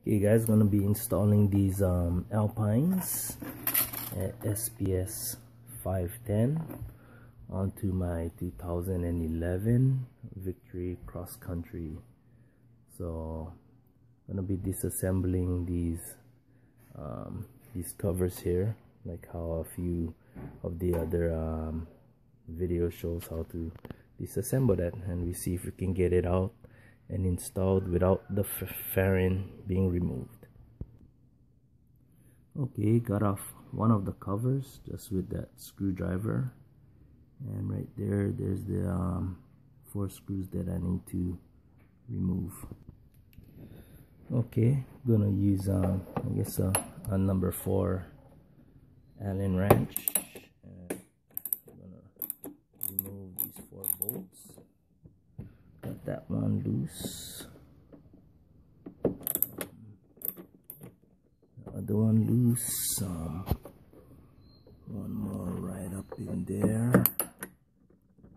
Okay guys, gonna be installing these Alpines at SPS 510 onto my 2011 Victory Cross Country. So gonna be disassembling these covers here, like how a few of the other video shows how to disassemble that, and we see if we can get it out and installed without the fairing being removed. Okay, got off one of the covers just with that screwdriver, and right there, there's the 4 screws that I need to remove. Okay, gonna use I guess a number 4 Allen wrench, and I'm gonna remove these 4 bolts. Got that one loose, the other one loose, one more right up in there.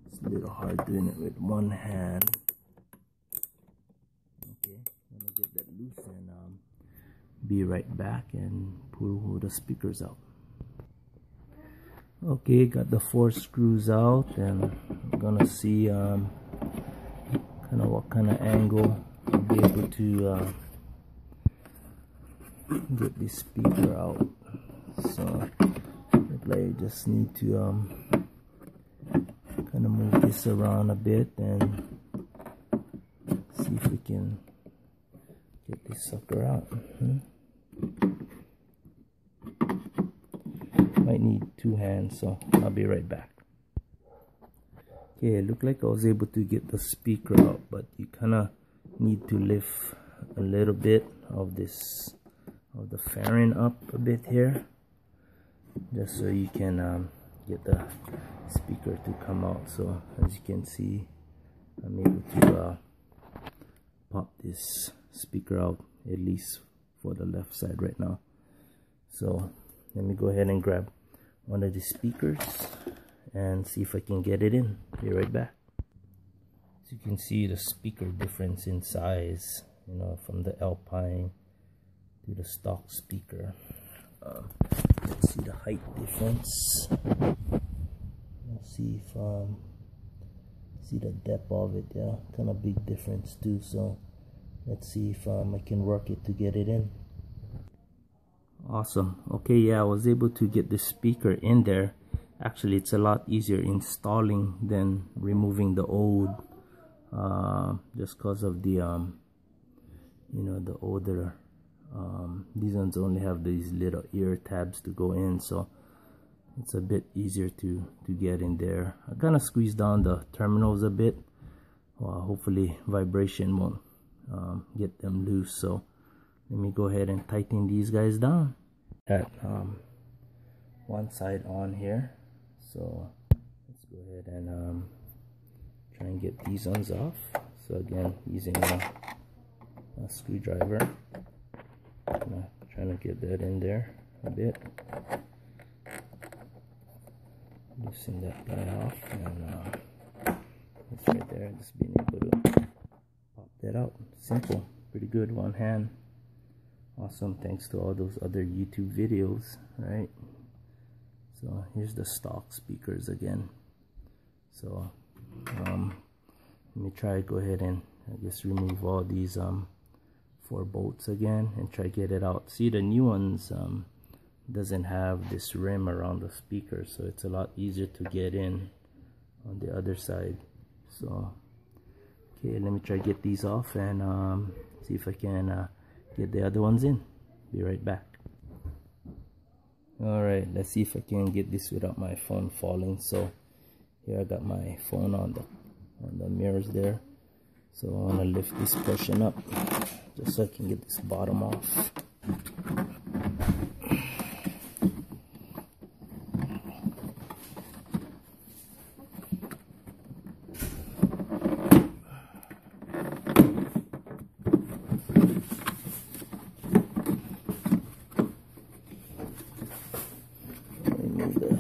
It's a little hard doing it with one hand. Okay, I'm gonna get that loose and be right back and pull the speakers out. Okay, got the 4 screws out, and I'm gonna see what kind of angle I'll be able to get this speaker out. So I just need to kind of move this around a bit and see if we can get this sucker out. Might need 2 hands, so I'll be right back. Okay, it looked like I was able to get the speaker out, but you kind of need to lift a little bit of the fairing up a bit here, just so you can get the speaker to come out. So as you can see, I'm able to pop this speaker out, at least for the left side right now. So let me go ahead and grab one of the speakers and see if I can get it in. Be right back. As you can see, the speaker difference in size, you know, from the Alpine to the stock speaker. Let's see the height difference. Let's see if see the depth of it. Yeah, kind of big difference too. So let's see if I can work it to get it in. Awesome. Okay, yeah, I was able to get the speaker in there. Actually, it's a lot easier installing than removing the old, just because of the you know, the older these ones only have these little ear tabs to go in, so it's a bit easier to get in there. I kind of squeezed down the terminals a bit. Hopefully vibration won't get them loose. So let me go ahead and tighten these guys down. Got one side on here, so let's go ahead and try and get these ones off. So again, using a screwdriver, trying to get that in there a bit. Loosen that guy off, and it's right there. Just being able to pop that out. Simple, pretty good, one hand. Awesome, thanks to all those other YouTube videos, right? So here's the stock speakers again. So let me try go ahead and I guess remove all these 4 bolts again and try get it out. See, the new ones doesn't have this rim around the speaker, so it's a lot easier to get in on the other side. So okay, let me try get these off and see if I can get the other ones in. Be right back. Alright, let's see if I can get this without my phone falling. So here I got my phone on the mirrors there, so I want to lift this portion up just so I can get this bottom off.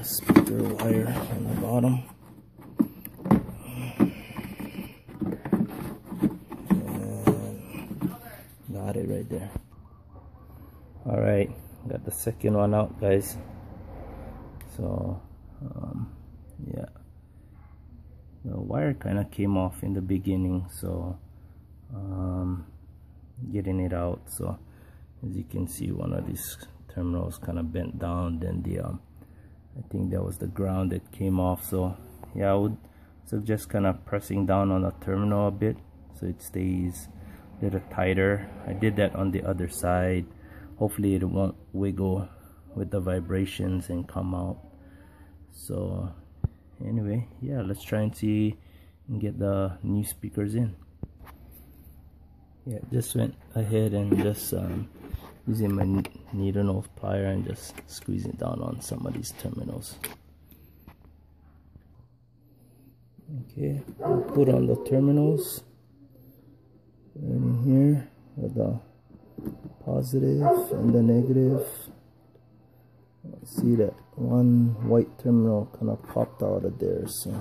Speaker wire on the bottom. And got it right there. All right, got the second one out, guys. So yeah, the wire kind of came off in the beginning, so getting it out. So as you can see, one of these terminals kind of bent down, then the I think that was the ground that came off. So yeah, I would suggest kind of pressing down on the terminal a bit so it stays a little tighter. I did that on the other side. Hopefully it won't wiggle with the vibrations and come out. So anyway, yeah, let's try and see and get the new speakers in. Yeah, just went ahead and just using my needle nose plier and just squeezing down on some of these terminals. Okay, I'll put on the terminals in here with the positive and the negative. See that one white terminal kind of popped out of there, so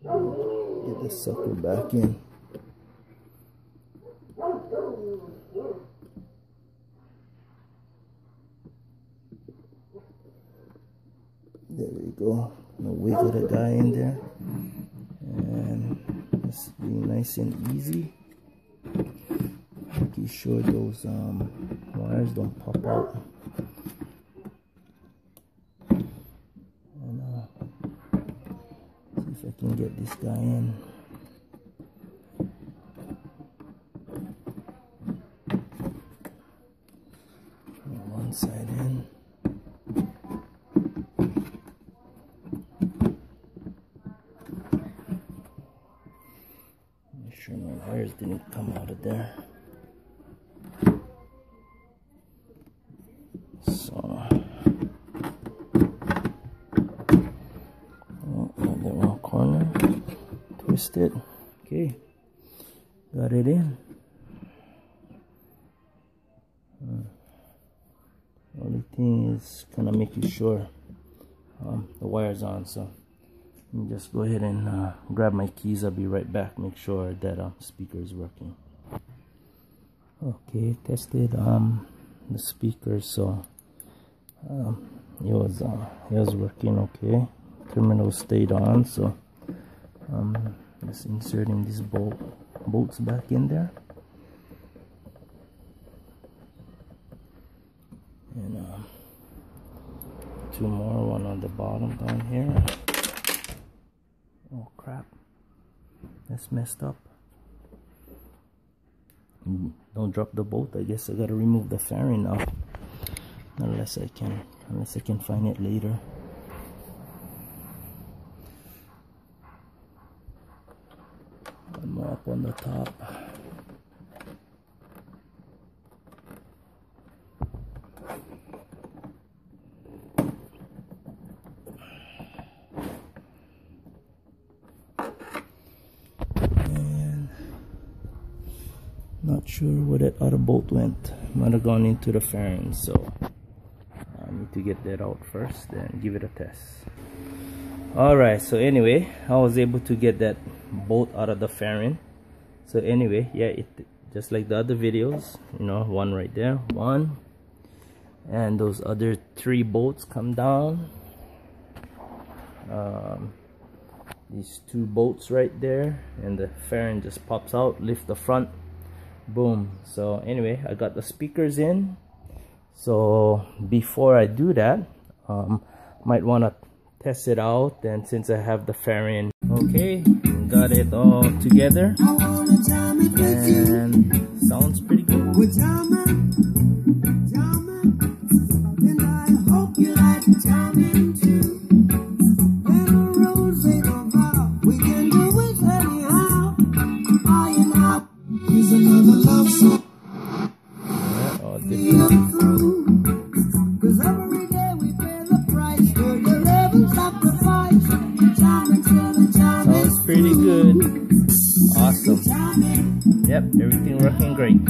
get the sucker back in. There we go. Gonna wiggle the guy in there, and let's be nice and easy. Making sure those wires don't pop out. And see if I can get this guy in. One side in. Make sure my wires didn't come out of there. So, oh, the wrong corner. Twist it. Okay, got it in. Only thing is kind of making sure the wire's on. So let me just go ahead and grab my keys. I'll be right back. Make sure that speaker is working. Okay, tested the speaker, so it was working okay. Terminal stayed on, so just inserting these bolts back in there, and two more, one on the bottom down here. Oh crap, that's messed up. Don't drop the bolt. I guess I gotta remove the fairing now, unless I can find it later. One more up on the top. And not sure where that other bolt went. Might have gone into the fairing, so I need to get that out first, then give it a test. Alright, so anyway, I was able to get that bolt out of the fairing. So anyway, yeah, it just like the other videos, you know, one right there, one, and those other three bolts come down. These two bolts right there, and the fairing just pops out. Lift the front, boom. So anyway, I got the speakers in. So before I do that, might want to test it out. And since I have the fairing, okay, got it all together, and sounds pretty good. Sounds pretty good. Awesome. Yep, everything working great.